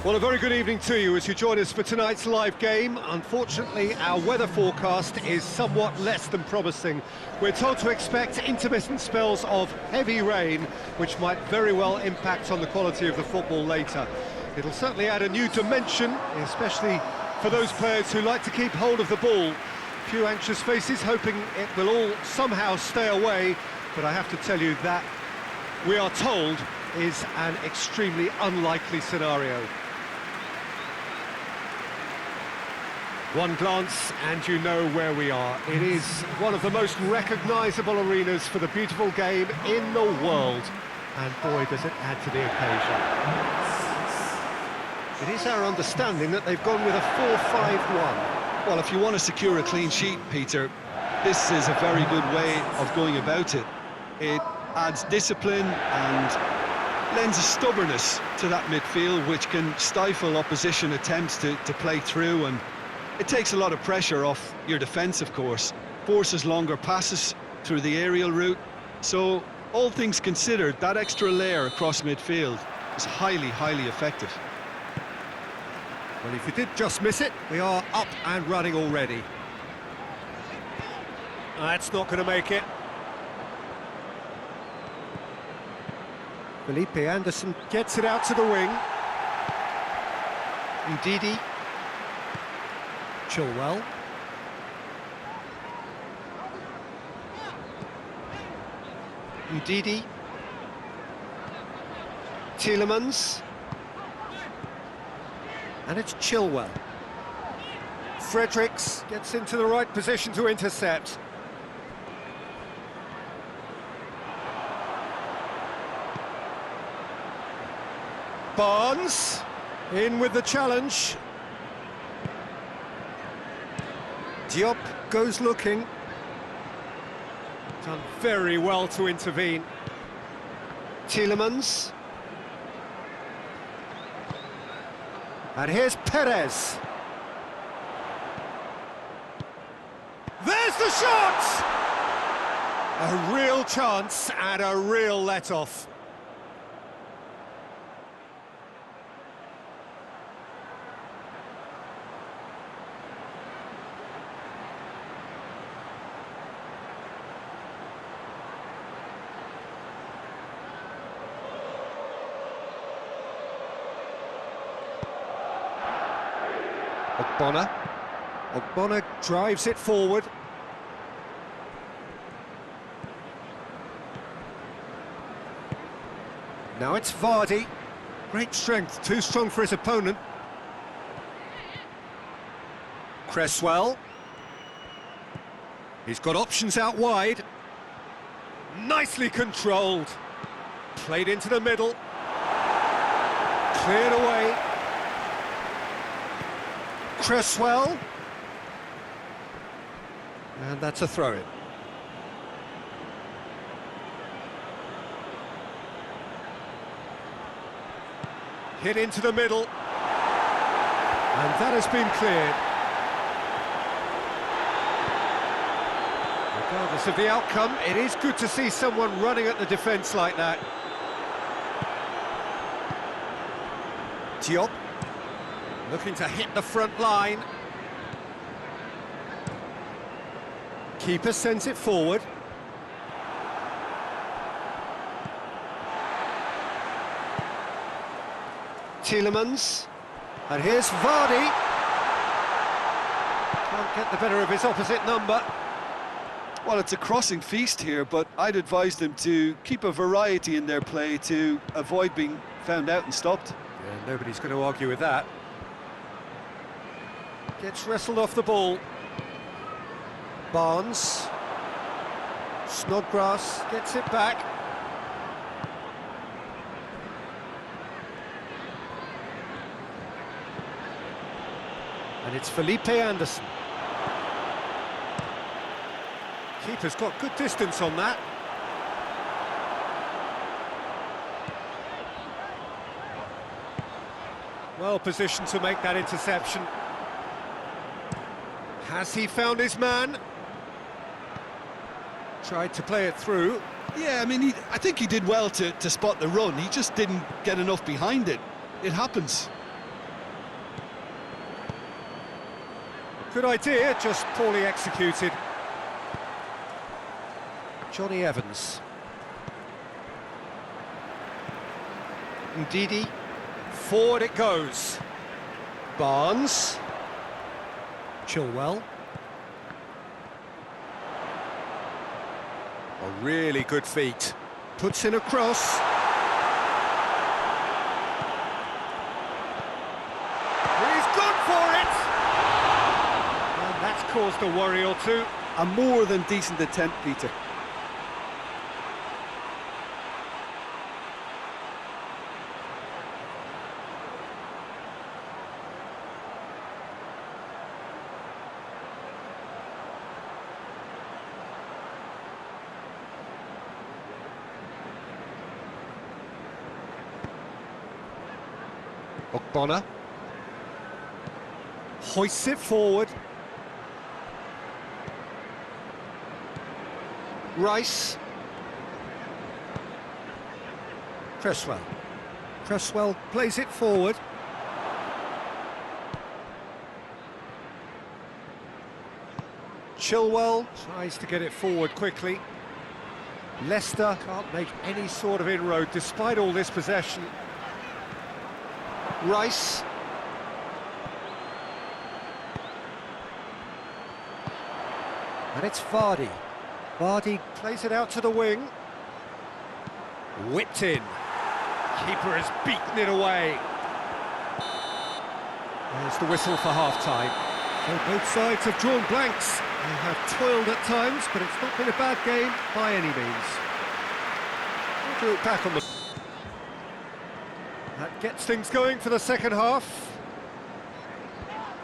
Well, a very good evening to you as you join us for tonight's live game. Unfortunately, our weather forecast is somewhat less than promising. We're told to expect intermittent spells of heavy rain, which might very well impact on the quality of the football later. It'll certainly add a new dimension, especially for those players who like to keep hold of the ball. Few anxious faces hoping it will all somehow stay away, but I have to tell you that we are told is an extremely unlikely scenario. One glance and you know where we are. It is one of the most recognisable arenas for the beautiful game in the world. And boy, does it add to the occasion. It is our understanding that they've gone with a 4-5-1. Well, if you want to secure a clean sheet, Peter, this is a very good way of going about it. It adds discipline and lends a stubbornness to that midfield, which can stifle opposition attempts to play through, and it takes a lot of pressure off your defence, of course, forces longer passes through the aerial route. So, all things considered, that extra layer across midfield is highly, highly effective. Well, if you did just miss it, we are up and running already. That's not going to make it. Felipe Anderson gets it out to the wing. Ndidi. Chilwell. Ndidi. Tielemans. And it's Chilwell. Fredericks gets into the right position to intercept. Barnes in with the challenge. Diop goes looking. Done very well to intervene. Tielemans. And here's Perez. There's the shot! A real chance and a real let-off. Ogbonna drives it forward. Now it's Vardy. Great strength, too strong for his opponent. Cresswell. He's got options out wide. Nicely controlled. Played into the middle. Cleared away. Cresswell, and that's a throw-in. Hit into the middle, and that has been cleared. Regardless of the outcome, it is good to see someone running at the defence like that. Diop. Looking to hit the front line. Keeper sends it forward. Tielemans. And here's Vardy. Can't get the better of his opposite number. Well, it's a crossing feast here, but I'd advise them to keep a variety in their play to avoid being found out and stopped. Yeah, nobody's going to argue with that. Gets wrestled off the ball. Barnes. Snodgrass gets it back. And it's Felipe Anderson. Keeper's got good distance on that. Well positioned to make that interception. Has he found his man? Tried to play it through. Yeah, I mean, I think he did well to spot the run. He just didn't get enough behind it. It happens. Good idea, just poorly executed. Johnny Evans. Ndidi. Forward it goes. Barnes. Chilwell. A really good feat. Puts in a cross. He's gone for it! And that's caused a worry or two. A more than decent attempt, Peter. Ogbonna hoists it forward. Rice. Cresswell. Cresswell plays it forward. Chilwell tries to get it forward quickly. Leicester can't make any sort of inroad despite all this possession. Rice. And it's Vardy. Vardy plays it out to the wing. Whipped in. Keeper has beaten it away. There's the whistle for half-time. So both sides have drawn blanks. They have toiled at times, but it's not been a bad game by any means. We'll do it back on the... That gets things going for the second half.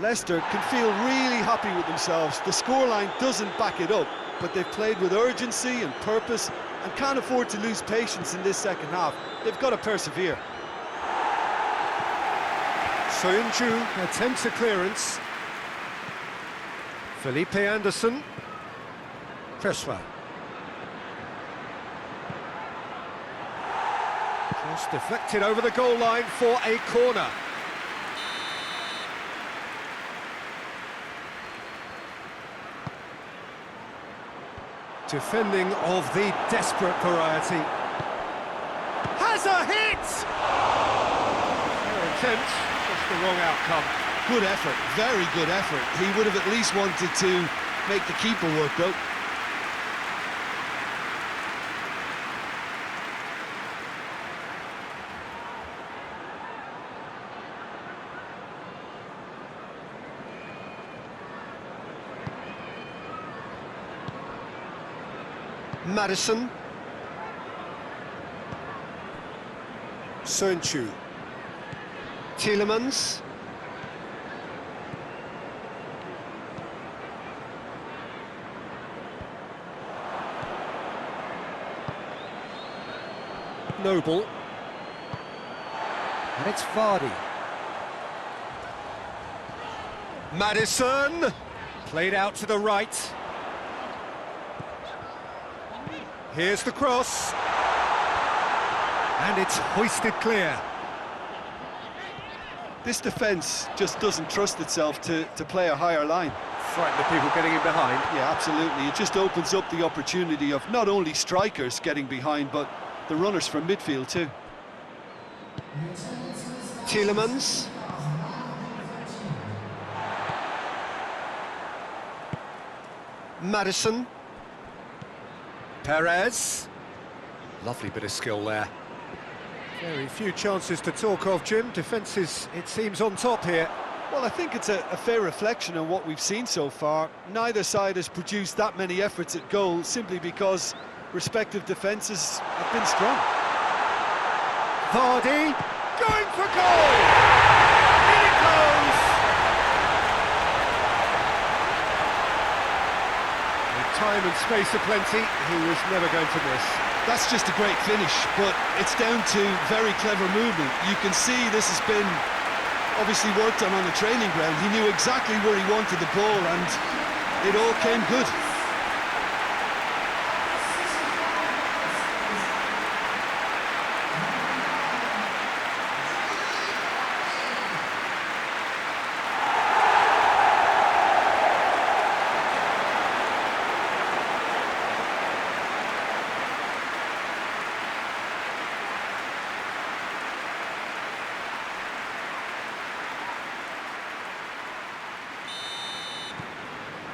Leicester can feel really happy with themselves. The scoreline doesn't back it up, but they've played with urgency and purpose and can't afford to lose patience in this second half. They've got to persevere. Soyuncu attempts a clearance. Felipe Anderson. Cresswell. Cross deflected over the goal line for a corner. Defending of the desperate variety. Has a hit! Fair attempt, just the wrong outcome. Good effort, very good effort. He would have at least wanted to make the keeper work though. Madison. Soyuncu. Tielemans. Noble. And it's Vardy. Madison. Played out to the right. Here's the cross. And it's hoisted clear. This defence just doesn't trust itself to play a higher line. Frighten the people getting in behind. Yeah, absolutely. It just opens up the opportunity of not only strikers getting behind, but the runners from midfield too. Tielemans. Madison. Perez. Lovely bit of skill there. Very few chances to talk of, Jim. Defence is, it seems, on top here. Well, I think it's a fair reflection on what we've seen so far. Neither side has produced that many efforts at goal simply because respective defences have been strong. Vardy going for goal! In it goes! With time and space aplenty, he was never going to miss. That's just a great finish, but it's down to very clever movement. You can see this has been obviously worked on the training ground. He knew exactly where he wanted the ball and it all came good.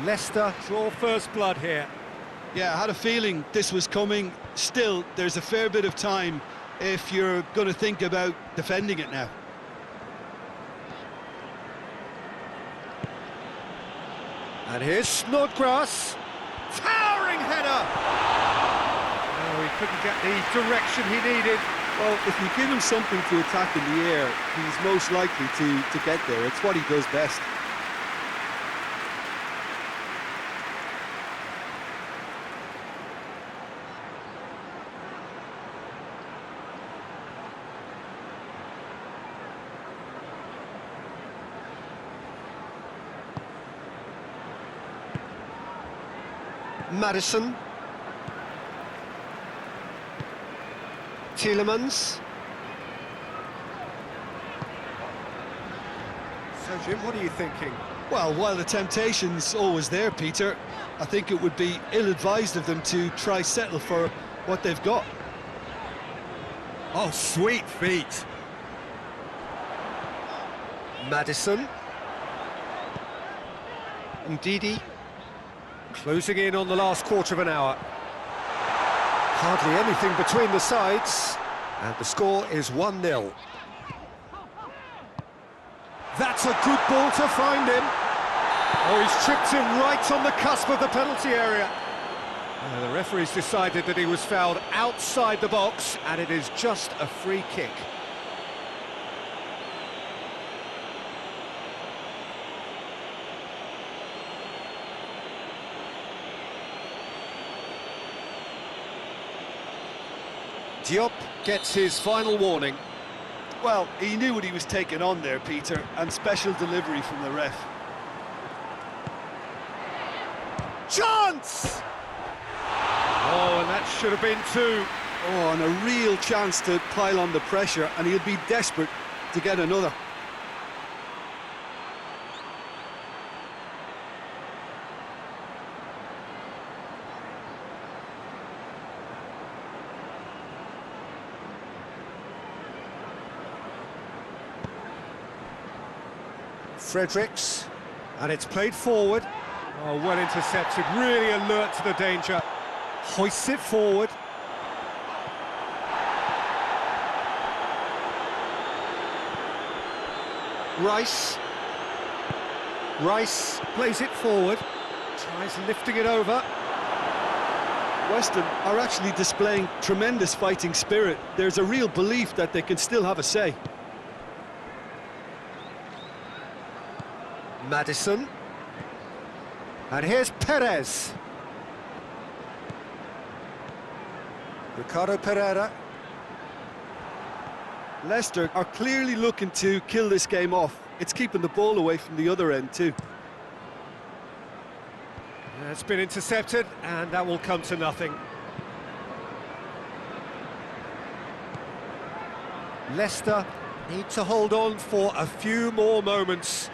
Leicester draw first blood here. Yeah, I had a feeling this was coming. Still, there's a fair bit of time if you're going to think about defending it now. And here's Snodgrass. Towering header! Oh, he couldn't get the direction he needed. Well, if you give him something to attack in the air, he's most likely to get there. It's what he does best. Madison. Tielemans. So, Jim, what are you thinking? Well, while the temptation's always there, Peter, I think it would be ill-advised of them to try settle for what they've got. Oh, sweet feet. Madison. Ndidi. Closing in on the last quarter of an hour. Hardly anything between the sides, and the score is 1-0. That's a good ball to find him. Oh, he's tripped him right on the cusp of the penalty area. The referee's decided that he was fouled outside the box, and it is just a free kick. Diop gets his final warning. Well, he knew what he was taking on there, Peter, and special delivery from the ref. Chance! Oh, and that should have been two. Oh, and a real chance to pile on the pressure, and he'll be desperate to get another. Fredericks, and it's played forward. Oh, well intercepted, really alert to the danger. Hoists it forward. Rice plays it forward, tries lifting it over. Weston are actually displaying tremendous fighting spirit. There's a real belief that they can still have a say. Madison. And here's Perez. Ricardo Pereira. Leicester are clearly looking to kill this game off. It's keeping the ball away from the other end too. It's been intercepted, and that will come to nothing. Leicester need to hold on for a few more moments.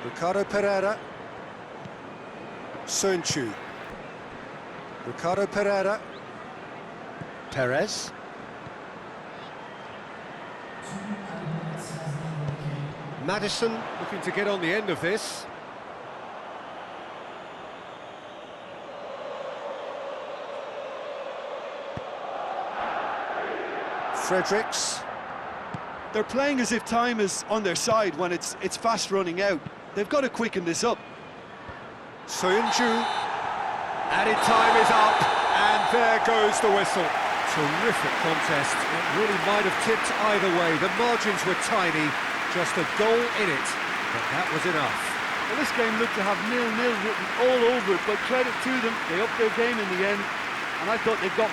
Ricardo Pereira. Sönchu. Ricardo Pereira. Perez. Madison looking to get on the end of this. Fredericks. They're playing as if time is on their side when it's fast running out. They've got to quicken this up. Soyuncu. Added time is up, and there goes the whistle. Terrific contest. It really might have tipped either way. The margins were tiny, just a goal in it, but that was enough. Well, this game looked to have 0-0 written all over it, but credit to them, they upped their game in the end, and I thought they got